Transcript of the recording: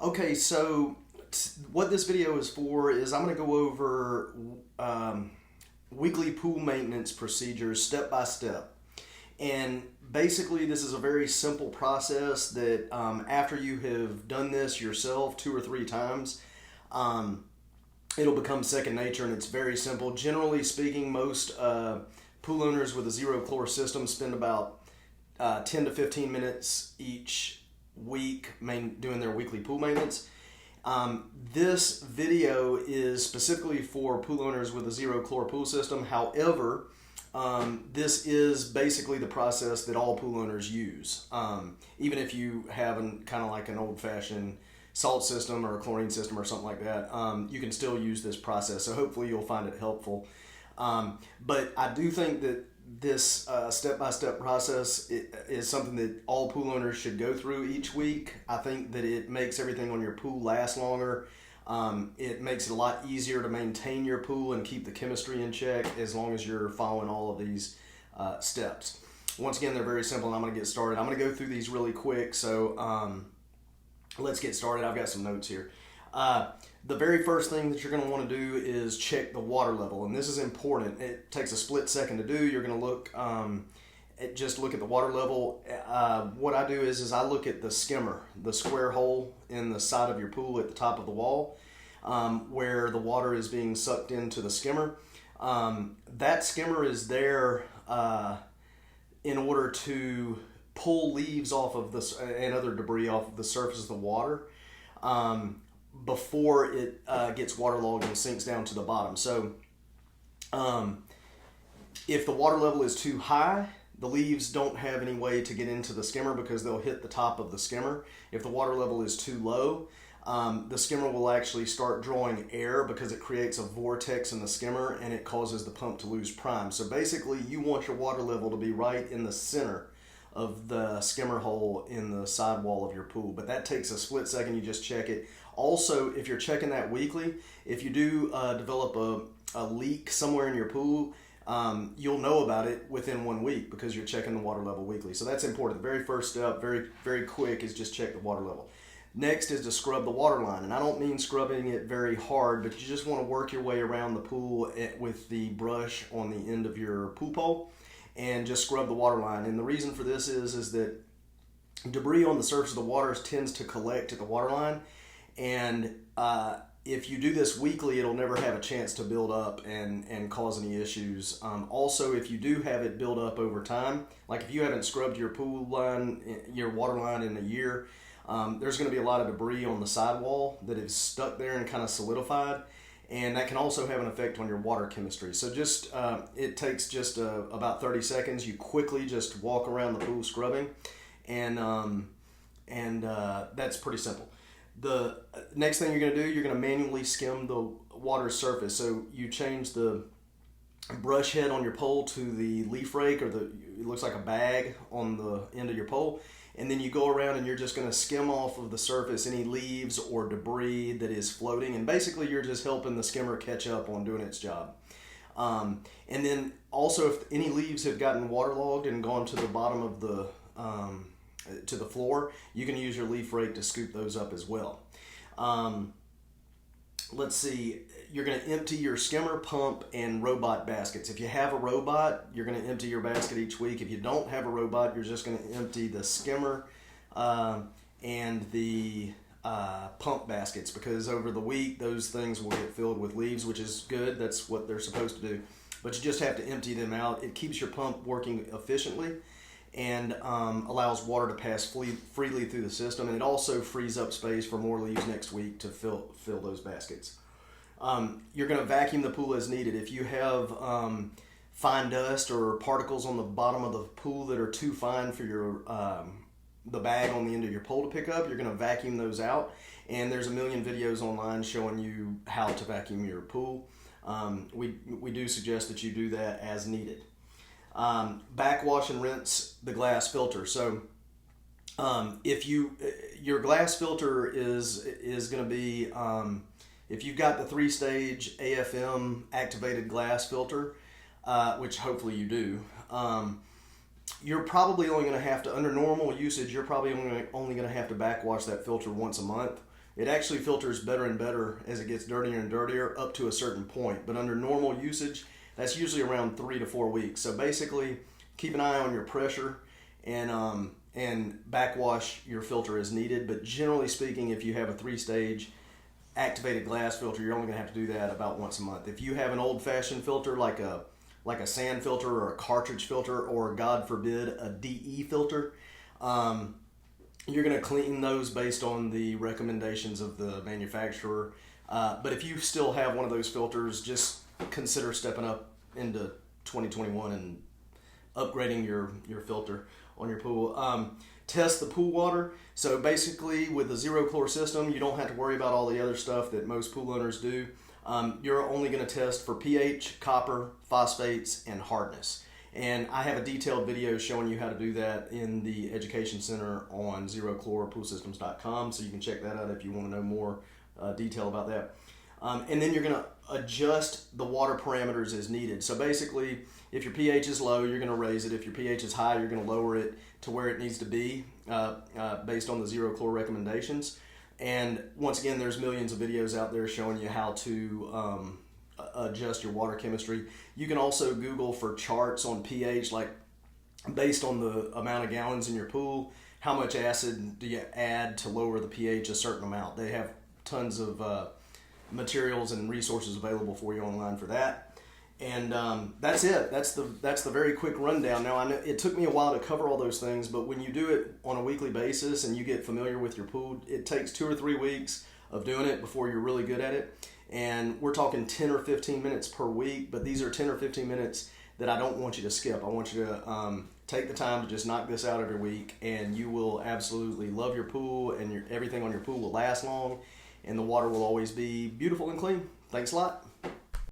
Okay, so what this video is for is I'm going to go over weekly pool maintenance procedures step by step. And basically, this is a very simple process that after you have done this yourself 2 or 3 times, um, it'll become second nature and it's very simple. Generally speaking, most pool owners with a zero chlor system spend about 10 to 15 minutes each week doing their weekly pool maintenance. This video is specifically for pool owners with a zero chlor pool system. However, this is basically the process that all pool owners use. Even if you have kind of like an old-fashioned salt system or a chlorine system or something like that, you can still use this process. So hopefully you'll find it helpful. But I do think that this step-by-step process is something that all pool owners should go through each week. I think that it makes everything on your pool last longer. It makes it a lot easier to maintain your pool and keep the chemistry in check as long as you're following all of these steps. Once again, they're very simple, and I'm going to get started. I'm going to go through these really quick, so let's get started. I've got some notes here. The very first thing that you're going to want to do is check the water level, and this is important. It takes a split second to do. You're going to look at the water level. What I do is I look at the skimmer, the square hole in the side of your pool at the top of the wall, where the water is being sucked into the skimmer. That skimmer is there in order to pull leaves off of this and other debris off of the surface of the water before it gets waterlogged and sinks down to the bottom. So if the water level is too high, the leaves don't have any way to get into the skimmer because they'll hit the top of the skimmer. If the water level is too low, the skimmer will actually start drawing air because it creates a vortex in the skimmer and it causes the pump to lose prime. So basically, you want your water level to be right in the center of the skimmer hole in the sidewall of your pool. But that takes a split second. You just check it. Also, if you're checking that weekly, if you do develop a leak somewhere in your pool, you'll know about it within 1 week because you're checking the water level weekly. So that's important. The very first step, very, very quick, is just check the water level. Next is to scrub the water line. And I don't mean scrubbing it very hard, but you just want to work your way around the pool with the brush on the end of your pool pole and just scrub the water line. And the reason for this is that debris on the surface of the water tends to collect at the water line. And if you do this weekly, it'll never have a chance to build up and cause any issues. Also, if you do have it build up over time, like if you haven't scrubbed your pool line, your water line in a year, there's going to be a lot of debris on the sidewall that is stuck there and kind of solidified. And that can also have an effect on your water chemistry. So just it takes just about 30 seconds. You quickly just walk around the pool scrubbing, and that's pretty simple. The next thing you're going to do, you're going to manually skim the water surface. So you change the brush head on your pole to the leaf rake, or it looks like a bag on the end of your pole. And then you go around and you're just going to skim off of the surface any leaves or debris that is floating. And basically you're just helping the skimmer catch up on doing its job. And then also if any leaves have gotten waterlogged and gone to the bottom of to the floor, you can use your leaf rake to scoop those up as well. Let's see, you're going to empty your skimmer, pump, and robot baskets. If you have a robot, you're going to empty your basket each week. If you don't have a robot, you're just going to empty the skimmer and the pump baskets, because over the week those things will get filled with leaves, which is good. That's what they're supposed to do. But you just have to empty them out. It keeps your pump working efficiently and allows water to pass freely through the system, and it also frees up space for more leaves next week to fill those baskets. You're going to vacuum the pool as needed. If you have fine dust or particles on the bottom of the pool that are too fine for your the bag on the end of your pole to pick up, you're going to vacuum those out. And there's a million videos online showing you how to vacuum your pool. We do suggest that you do that as needed. Backwash and rinse the glass filter. So if your glass filter is going to be if you've got the 3-stage AFM activated glass filter, which hopefully you do, you're probably only going to have to, under normal usage, you're probably only going to have to backwash that filter once a month. It actually filters better and better as it gets dirtier and dirtier up to a certain point. But under normal usage, that's usually around 3 to 4 weeks. So basically, keep an eye on your pressure and backwash your filter as needed. But generally speaking, if you have a 3-stage activated glass filter, you're only going to have to do that about once a month. If you have an old-fashioned filter like a sand filter or a cartridge filter, or God forbid a DE filter, you're going to clean those based on the recommendations of the manufacturer. But if you still have one of those filters, just consider stepping up into 2021 and upgrading your filter on your pool. Test the pool water. So basically, with a zero chlor system, you don't have to worry about all the other stuff that most pool owners do. You're only going to test for pH, copper, phosphates, and hardness. And I have a detailed video showing you how to do that in the education center on zerochlorpoolsystems.com, so you can check that out if you want to know more detail about that. And then you're going to adjust the water parameters as needed. So basically, if your pH is low, you're going to raise it. If your pH is high, you're going to lower it to where it needs to be based on the zero chlor recommendations. And once again, there's millions of videos out there showing you how to adjust your water chemistry. You can also Google for charts on pH, like based on the amount of gallons in your pool, how much acid do you add to lower the pH a certain amount. They have tons of materials and resources available for you online for that. And that's it. That's the very quick rundown. Now, I know it took me a while to cover all those things, but when you do it on a weekly basis and you get familiar with your pool, it takes 2 or 3 weeks of doing it before you're really good at it. And we're talking 10 or 15 minutes per week, but these are 10 or 15 minutes that I don't want you to skip. I want you to take the time to just knock this out every week, and you will absolutely love your pool, and everything on your pool will last long, and the water will always be beautiful and clean. Thanks a lot.